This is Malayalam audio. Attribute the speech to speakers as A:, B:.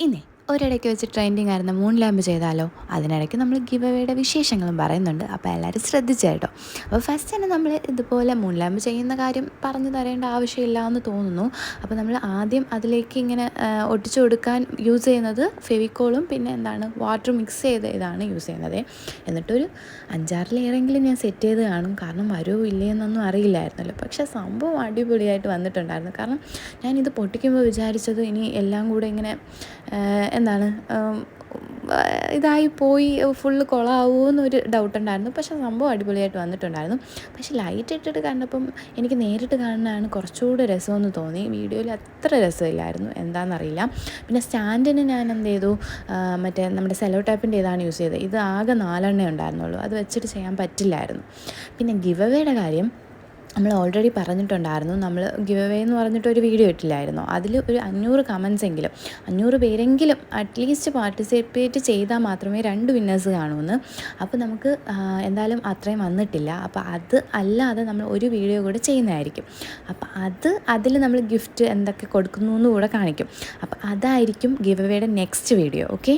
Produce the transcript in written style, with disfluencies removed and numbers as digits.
A: ഇന്നേ ഒരിടയ്ക്ക് വെച്ച് ട്രെൻഡിങ് ആയിരുന്ന മൂൺ ലാമ്പ് ചെയ്താലോ? അതിനിടയ്ക്ക് നമ്മൾ ഗിവ് അവേയുടെ വിശേഷങ്ങളും പറയുന്നുണ്ട്. അപ്പോൾ എല്ലാവരും ശ്രദ്ധിച്ചു കേട്ടോ. അപ്പോൾ ഫസ്റ്റ് തന്നെ നമ്മൾ ഇതുപോലെ മൂൺ ലാമ്പ് ചെയ്യുന്ന കാര്യം പറഞ്ഞു തരേണ്ട ആവശ്യമില്ല എന്ന് തോന്നുന്നു. അപ്പോൾ നമ്മൾ ആദ്യം അതിലേക്ക് ഇങ്ങനെ ഒട്ടിച്ചു കൊടുക്കാൻ യൂസ് ചെയ്യുന്നത് ഫെവിക്കോളും പിന്നെ വാട്ടർ മിക്സ് ചെയ്ത് ഇതാണ് യൂസ് ചെയ്യുന്നത്. എന്നിട്ടൊരു 5-6 ലെയറെങ്കിലും ഞാൻ സെറ്റ് ചെയ്ത് കാണും. കാരണം വരുമോ ഇല്ലയെന്നൊന്നും അറിയില്ലായിരുന്നല്ലോ. പക്ഷേ സംഭവം അടിപൊളിയായിട്ട് വന്നിട്ടുണ്ടായിരുന്നു. കാരണം ഞാനിത് പൊട്ടിക്കുമ്പോൾ വിചാരിച്ചത് ഇനി എല്ലാം കൂടെ ഇങ്ങനെ ഇതായി പോയി ഫുള്ള് കുളമാവുമോ എന്നൊരു ഡൗട്ടുണ്ടായിരുന്നു. പക്ഷേ സംഭവം അടിപൊളിയായിട്ട് വന്നിട്ടുണ്ടായിരുന്നു. പക്ഷേ ലൈറ്റ് ഇട്ടിട്ട് കണ്ടപ്പം എനിക്ക് നേരിട്ട് കാണുന്നതാണ് കുറച്ചുകൂടെ രസമെന്ന് തോന്നി. വീഡിയോയിൽ അത്ര രസമില്ലായിരുന്നു, എന്താണെന്നറിയില്ല. പിന്നെ സ്റ്റാൻഡിന് ഞാൻ എന്ത് ചെയ്തു, മറ്റേ നമ്മുടെ സെലോ ടാപ്പിൻ്റെ ഇതാണ് യൂസ് ചെയ്തത്. ഇത് ആകെ 4 ഉണ്ടായിരുന്നുള്ളൂ. അത് വെച്ചിട്ട് ചെയ്യാൻ പറ്റില്ലായിരുന്നു. പിന്നെ ഗിവ് അവേയുടെ കാര്യം നമ്മൾ ഓൾറെഡി പറഞ്ഞിട്ടുണ്ടായിരുന്നു. നമ്മൾ ഗിവ് അവേ എന്ന് പറഞ്ഞിട്ടൊരു വീഡിയോ ഇട്ടില്ലായിരുന്നു. അതിൽ ഒരു 500 കമൻസ് എങ്കിലും 500 പേരെങ്കിലും അറ്റ്ലീസ്റ്റ് പാർട്ടിസിപ്പേറ്റ് ചെയ്താൽ മാത്രമേ 2 വിന്നേഴ്സ് കാണുമെന്ന്. അപ്പോൾ നമുക്ക് എന്തായാലും അത്രയും വന്നിട്ടില്ല. അപ്പോൾ അത് അല്ലാതെ നമ്മൾ ഒരു വീഡിയോ കൂടെ ചെയ്യുന്നതായിരിക്കും. അപ്പോൾ അതിൽ നമ്മൾ ഗിഫ്റ്റ് എന്തൊക്കെ കൊടുക്കുന്നു എന്ന് കൂടെ കാണിക്കും. അപ്പോൾ അതായിരിക്കും ഗിവ് അവേയുടെ നെക്സ്റ്റ് വീഡിയോ. ഓക്കെ.